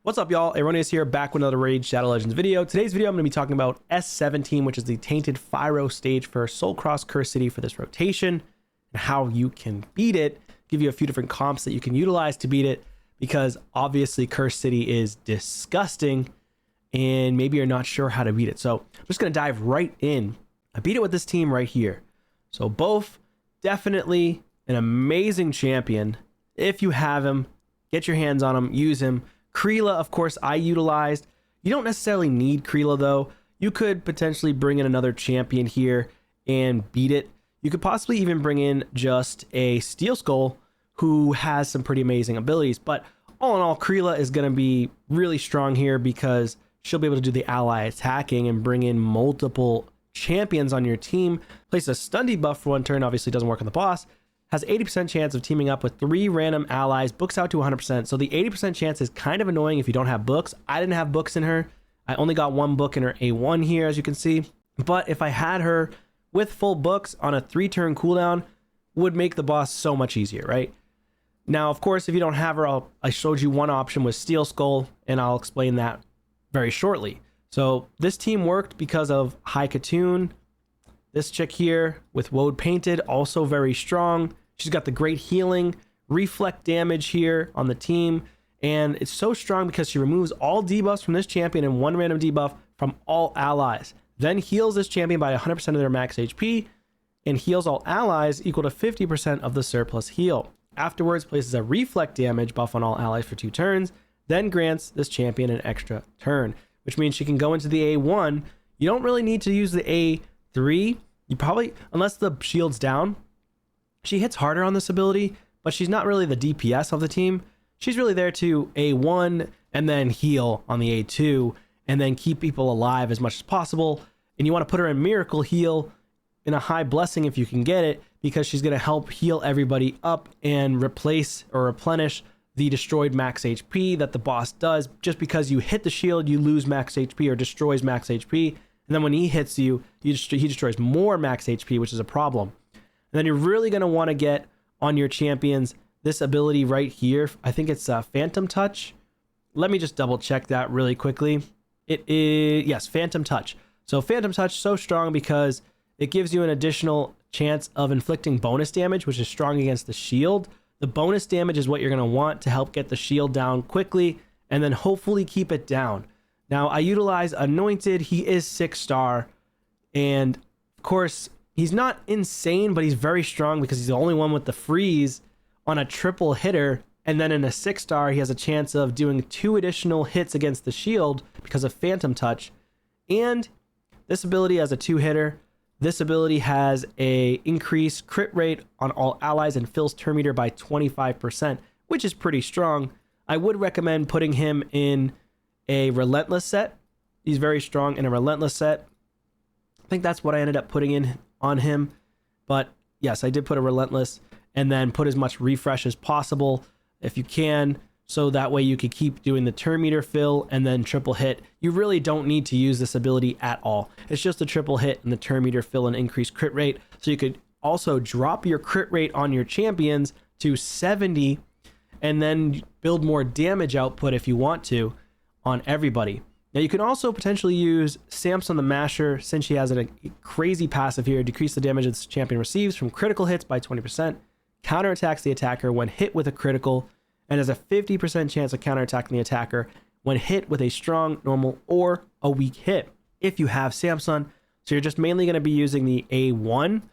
What's up, y'all? Erroneous here, back with another Raid Shadow Legends video. Today's video, I'm going to be talking about S17, which is the Tainted FYRO stage for SOULCROSS Curse City for this rotation, and how you can beat it. Give you a few different comps that you can utilize to beat it, because obviously Curse City is disgusting, and maybe you're not sure how to beat it. So I'm just going to dive right in. I beat it with this team right here. So both, definitely an amazing champion. If you have him, get your hands on him, use him. Kreela, of course, I utilized. You don't necessarily need Kreela, though. You could potentially bring in another champion here and beat it. You could possibly even bring in just a Steel Skull who has some pretty amazing abilities. But all in all, Kreela is going to be really strong here because she'll be able to do the ally attacking and bring in multiple champions on your team. Place a stun debuff for one turn, obviously doesn't work on the boss. Has 80% chance of teaming up with 3 random allies, books out to 100%. So the 80% chance is kind of annoying if you don't have books. I didn't have books in her. I only got 1 book in her A1 here, as you can see. But if I had her with full books on a 3-turn cooldown, would make the boss so much easier, right? Now, of course, if you don't have her, I showed you one option with Steel Skull, and I'll explain that very shortly. So this team worked because of High Katoon. This chick here with Woad Painted, also very strong. She's got the great healing, reflect damage here on the team, and it's so strong because she removes all debuffs from this champion and 1 random debuff from all allies. Then heals this champion by 100% of their max HP, and heals all allies equal to 50% of the surplus heal. Afterwards, places a reflect damage buff on all allies for 2 turns, then grants this champion an extra turn, which means she can go into the A1. You don't really need to use the A3. You probably, unless the shield's down, she hits harder on this ability, but she's not really the DPS of the team. She's really there to A1 and then heal on the A2 and then keep people alive as much as possible. And you want to put her in Miracle Heal in a high blessing if you can get it, because she's going to help heal everybody up and replace or replenish the destroyed max HP that the boss does. Just because you hit the shield, you lose max HP or destroys max HP. And then when he hits you, he destroys more max HP, which is a problem. And then you're really going to want to get on your champions this ability right here. I think it's Phantom Touch. Let me just double check that really quickly. It is, yes, Phantom Touch. So Phantom Touch, so strong because it gives you an additional chance of inflicting bonus damage, which is strong against the shield. The bonus damage is what you're going to want to help get the shield down quickly and then hopefully keep it down. Now, I utilize Anointed. He is 6-star. And of course, he's not insane, but he's very strong because he's the only one with the freeze on a triple hitter. And then in a 6-star, he has a chance of doing 2 additional hits against the shield because of Phantom Touch. And this ability has a 2-hitter. This ability has a increased crit rate on all allies and fills turn meter by 25%, which is pretty strong. I would recommend putting him in a Relentless set. He's very strong in a Relentless set. I think that's what I ended up putting in on him. But yes, I did put a Relentless and then put as much refresh as possible if you can, so that way you could keep doing the turn meter fill and then triple hit. You really don't need to use this ability at all. It's just a triple hit and the turn meter fill and increased crit rate. So you could also drop your crit rate on your champions to 70 and then build more damage output if you want to on everybody. Now you can also potentially use Samson the Masher, since she has a crazy passive here. Decrease the damage this champion receives from critical hits by 20%. Counterattacks the attacker when hit with a critical, and has a 50% chance of counterattacking the attacker when hit with a strong, normal, or a weak hit if you have Samson. So you're just mainly going to be using the A1.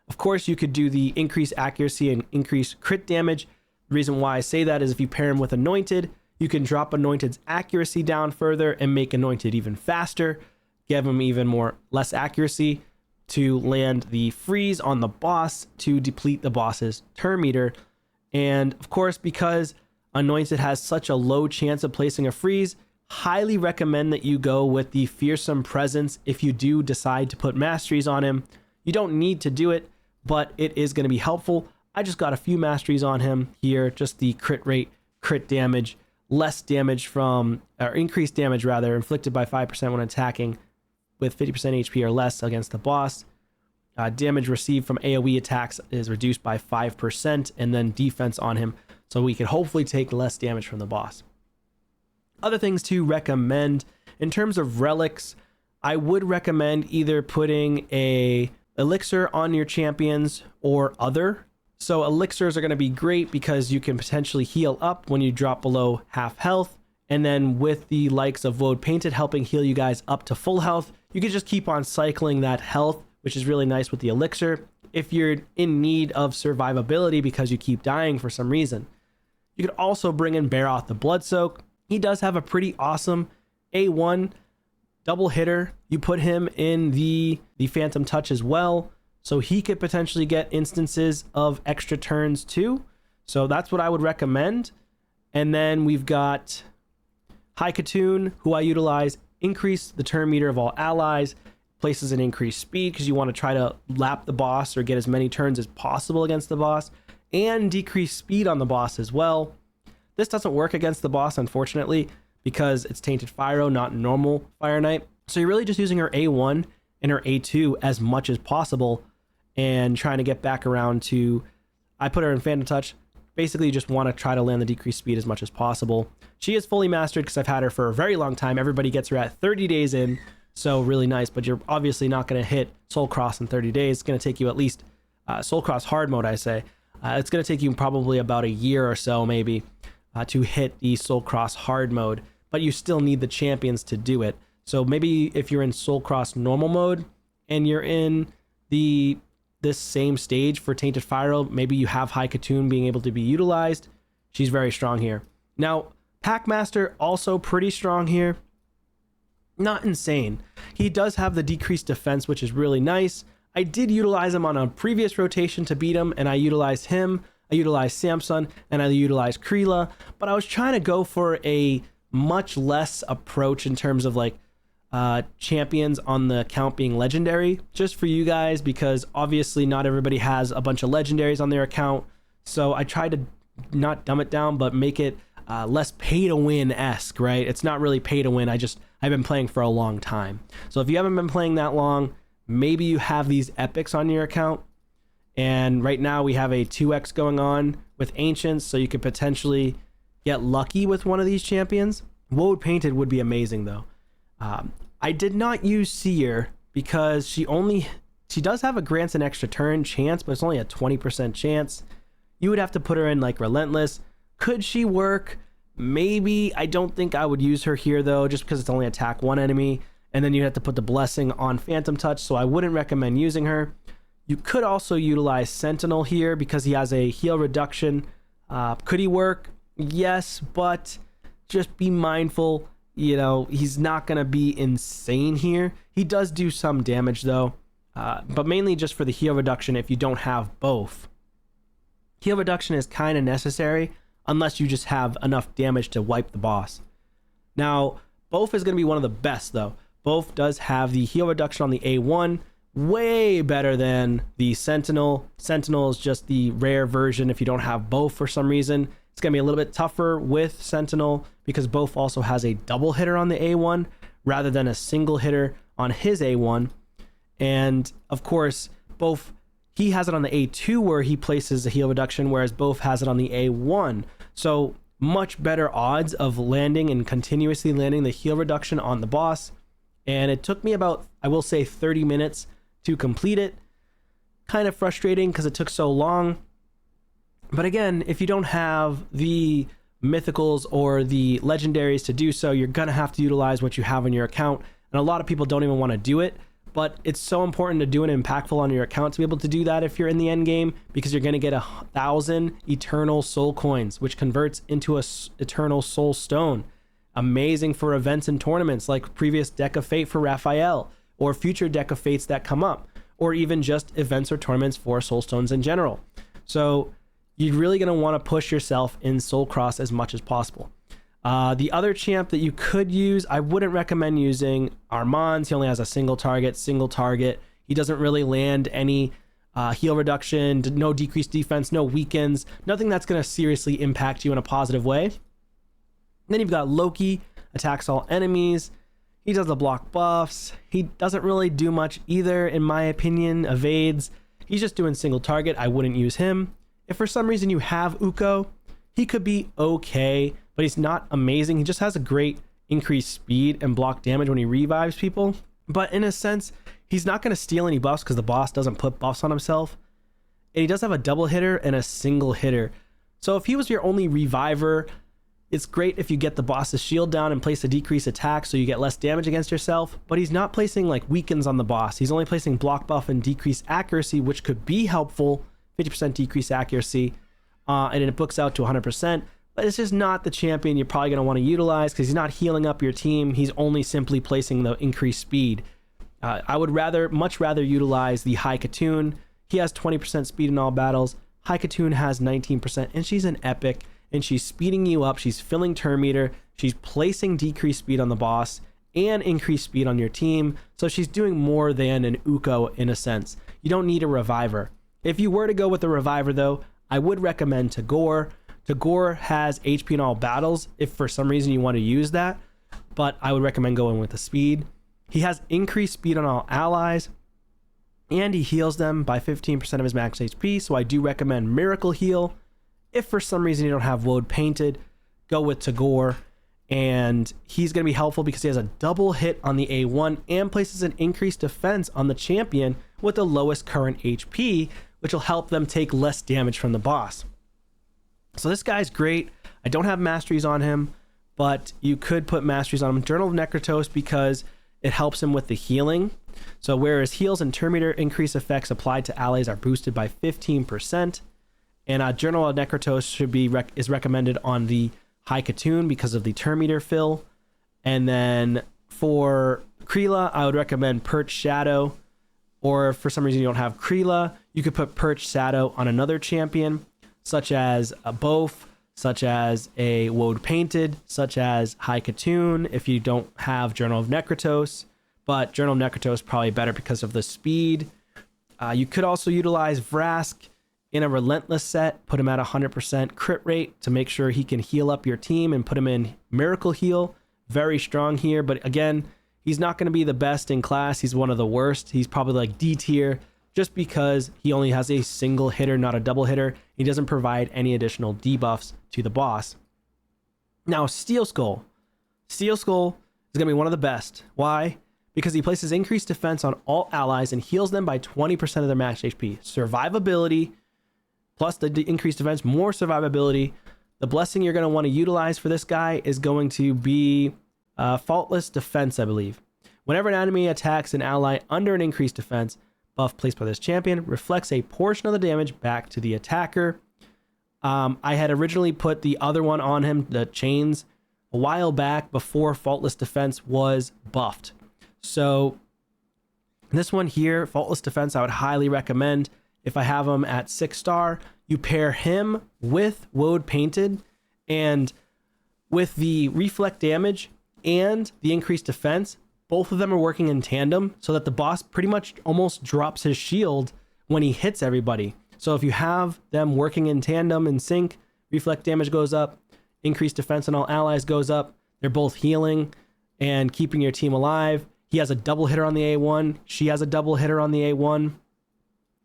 Of course, you could do the increased accuracy and increased crit damage. The reason why I say that is if you pair him with Anointed, you can drop Anointed's accuracy down further and make Anointed even faster, give him even less accuracy to land the freeze on the boss to deplete the boss's turn meter. And of course, because Anointed has such a low chance of placing a freeze, highly recommend that you go with the Fearsome Presence if you do decide to put masteries on him. You don't need to do it, but it is going to be helpful. I just got a few masteries on him here, just the crit rate, crit damage, less damage from, or increased damage rather, inflicted by 5% when attacking with 50% HP or less against the boss. Damage received from AoE attacks is reduced by 5%, and then defense on him, so we can hopefully take less damage from the boss. Other things to recommend in terms of relics, I would recommend either putting a elixir on your champions or other. So elixirs are going to be great because you can potentially heal up when you drop below half health. And then with the likes of Woad Painted helping heal you guys up to full health, you can just keep on cycling that health, which is really nice with the elixir. If you're in need of survivability because you keep dying for some reason, you could also bring in Baroth the Blood Soak. He does have a pretty awesome A1 double hitter. You put him in the Phantom Touch as well, so he could potentially get instances of extra turns too. So that's what I would recommend. And then we've got High Katoon, who I utilize. Increase the turn meter of all allies, places an increased speed because you want to try to lap the boss or get as many turns as possible against the boss, and decrease speed on the boss as well. This doesn't work against the boss, unfortunately, because it's Tainted FYRO, not normal Fire Knight. So you're really just using her A1 and her A2 as much as possible and trying to get back around to, I put her in Phantom Touch. Basically, you just want to try to land the decreased speed as much as possible. She is fully mastered because I've had her for a very long time. Everybody gets her at 30 days in, so really nice, but you're obviously not going to hit SOULCROSS in 30 days. It's going to take you at least, SOULCROSS hard mode, I say. It's going to take you probably about a year or so, maybe, to hit the SOULCROSS hard mode, but you still need the champions to do it. So maybe if you're in SOULCROSS normal mode and you're in this same stage for Tainted FYRO, maybe you have High Katoon being able to be utilized. She's very strong here. Now, Packmaster also pretty strong here. Not insane. He does have the decreased defense, which is really nice. I did utilize him on a previous rotation to beat him, and I utilized him. I utilized Samson, and I utilized Kreela, but I was trying to go for a much less approach in terms of like champions on the account being legendary, just for you guys, because obviously not everybody has a bunch of legendaries on their account. So I tried to not dumb it down, but make it less pay to win-esque, right? It's not really pay to win. I've been playing for a long time. So if you haven't been playing that long, maybe you have these epics on your account. And right now we have a 2x going on with Ancients, so you could potentially get lucky with one of these champions. Woad Painted would be amazing though. I did not use Seer because she does have a grants an extra turn chance, but it's only a 20% chance. You would have to put her in like Relentless. Could she work? Maybe. I don't think I would use her here though, just because it's only attack one enemy, and then you have to put the blessing on Phantom Touch, so I wouldn't recommend using her. You could also utilize Sentinel here because he has a heal reduction. Could he work? Yes, but just be mindful. You know, he's not going to be insane here. He does do some damage though, but mainly just for the heal reduction if you don't have both. Heal reduction is kind of necessary unless you just have enough damage to wipe the boss. Now, Both is going to be one of the best though. Both does have the heal reduction on the A1, way better than the Sentinel. Sentinel is just the rare version if you don't have both for some reason. It's going to be a little bit tougher with Sentinel because both also has a double hitter on the A1 rather than a single hitter on his A1. And of course, both, he has it on the A2 where he places a heal reduction, whereas both has it on the A1. So much better odds of landing and continuously landing the heal reduction on the boss. And it took me about, I will say, 30 minutes to complete it. Kind of frustrating because it took so long. But again, if you don't have the mythicals or the legendaries to do so, you're going to have to utilize what you have on your account. And a lot of people don't even want to do it. But it's so important to do it impactful on your account to be able to do that if you're in the end game, because you're going to get 1,000 eternal soul coins, which converts into a eternal soul stone. Amazing for events and tournaments like previous Deck of Fate for Raphael, or future Deck of Fates that come up, or even just events or tournaments for soul stones in general. So you're really going to want to push yourself in SOULCROSS as much as possible. The other champ that you could use, I wouldn't recommend using Armand's. He only has a single target. He doesn't really land any heal reduction, no decreased defense, no weakens, nothing that's going to seriously impact you in a positive way. And then you've got Loki, attacks all enemies. He does the block buffs. He doesn't really do much either, in my opinion. Evades. He's just doing single target. I wouldn't use him. If for some reason you have Uko, he could be okay, but he's not amazing. He just has a great increased speed and block damage when he revives people. But in a sense, he's not going to steal any buffs because the boss doesn't put buffs on himself. And he does have a double hitter and a single hitter. So if he was your only reviver, it's great if you get the boss's shield down and place a decrease attack so you get less damage against yourself, but he's not placing like weakens on the boss. He's only placing block buff and decreased accuracy, which could be helpful, 50% decreased accuracy, and it books out to 100%, but it's just not the champion you're probably going to want to utilize because he's not healing up your team. He's only simply placing the increased speed. I would much rather utilize the High Katoon. He has 20% speed in all battles. High Katoon has 19%, and she's an epic. And she's speeding you up, she's filling turn meter, she's placing decreased speed on the boss and increased speed on your team. So she's doing more than an Uko in a sense. You don't need a reviver. If you were to go with a reviver though, I would recommend Tagore. Tagore has HP in all battles if for some reason you want to use that, but I would recommend going with the speed. He has increased speed on all allies and he heals them by 15% of his max HP. So I do recommend Miracle Heal. If for some reason you don't have Woad Painted, go with Tagore, and he's going to be helpful because he has a double hit on the A1 and places an increased defense on the champion with the lowest current HP, which will help them take less damage from the boss. So this guy's great. I don't have masteries on him, but you could put masteries on him. Journal of Necrotos because it helps him with the healing. So whereas heals and turn meter increase effects applied to allies are boosted by 15%. And Journal of Necrotos is recommended on the High Katoon because of the turn meter fill. And then for Kreela, I would recommend Perch Shadow. Or if for some reason you don't have Kreela, you could put Perch Shadow on another champion, such as a Bof, such as a Woad Painted, such as High Katoon if you don't have Journal of Necrotos. But Journal of Necrotos is probably better because of the speed. You could also utilize Vrask in a Relentless set, put him at 100% crit rate to make sure he can heal up your team and put him in Miracle Heal. Very strong here, but again, he's not going to be the best in class. He's one of the worst. He's probably like D tier just because he only has a single hitter, not a double hitter. He doesn't provide any additional debuffs to the boss. Now, Steel Skull. Steel Skull is going to be one of the best. Why? Because he places increased defense on all allies and heals them by 20% of their max HP. Survivability, plus the increased defense, more survivability. The blessing you're going to want to utilize for this guy is going to be Faultless Defense, I believe. Whenever an enemy attacks an ally under an increased defense buff placed by this champion, reflects a portion of the damage back to the attacker. I had originally put the other one on him, the chains, a while back before Faultless Defense was buffed. So this one here, Faultless Defense, I would highly recommend. If I have him at 6-star, you pair him with Woad Painted, and with the reflect damage and the increased defense, both of them are working in tandem so that the boss pretty much almost drops his shield when he hits everybody. So if you have them working in tandem in sync, reflect damage goes up, increased defense on all allies goes up. They're both healing and keeping your team alive. He has a double hitter on the A1. She has a double hitter on the A1.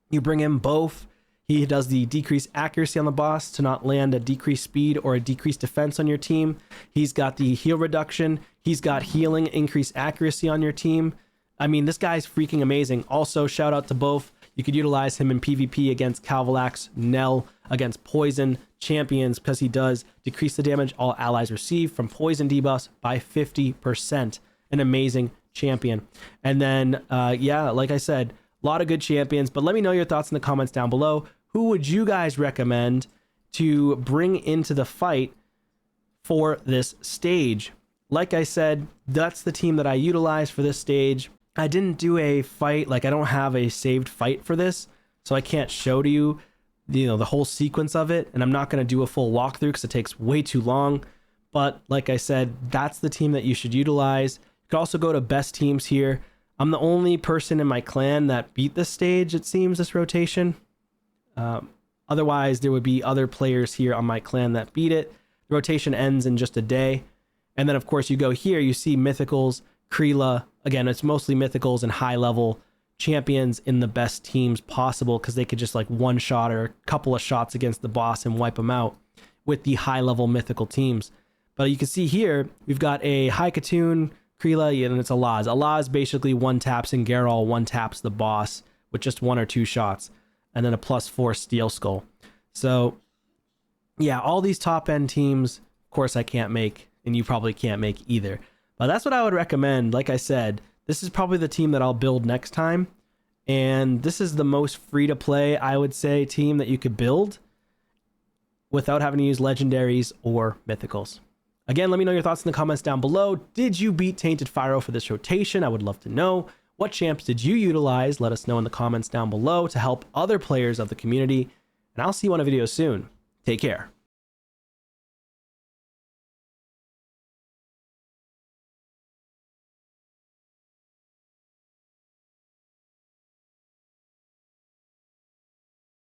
You bring in both. He does the decreased accuracy on the boss to not land a decreased speed or a decreased defense on your team. He's got the heal reduction. He's got healing, increased accuracy on your team. I mean, this guy's freaking amazing. Also, shout out to both. You could utilize him in PvP against Calvalax, Nell, against Poison champions because he does decrease the damage all allies receive from poison debuffs by 50%. An amazing champion. And then, yeah, like I said, a lot of good champions, but let me know your thoughts in the comments down below. Who would you guys recommend to bring into the fight for this stage? Like I said, that's the team that I utilized for this stage. I didn't do a fight, like I don't have a saved fight for this, so I can't show to you, the whole sequence of it, and I'm not going to do a full walkthrough because it takes way too long. But like I said, that's the team that you should utilize. You could also go to best teams here. I'm the only person in my clan that beat this stage, it seems, this rotation. Otherwise, there would be other players here on my clan that beat it. The rotation ends in just a day. And then, of course, you go here, you see Mythicals, Kreela. Again, it's mostly Mythicals and high-level champions in the best teams possible because they could just like one-shot or a couple of shots against the boss and wipe them out with the high-level Mythical teams. But you can see here, we've got a High Katoon, Kreela, and it's Alaz. Alaz basically one taps and Geralt one taps the boss with just 1 or 2 shots. And then a +4 Steel Skull. So yeah, all these top end teams, of course I can't make, and you probably can't make either. But that's what I would recommend. Like I said, this is probably the team that I'll build next time. And this is the most free to play, I would say, team that you could build without having to use legendaries or mythicals. Again, let me know your thoughts in the comments down below. Did you beat Tainted FYRO for this rotation? I would love to know. What champs did you utilize? Let us know in the comments down below to help other players of the community. And I'll see you on a video soon. Take care.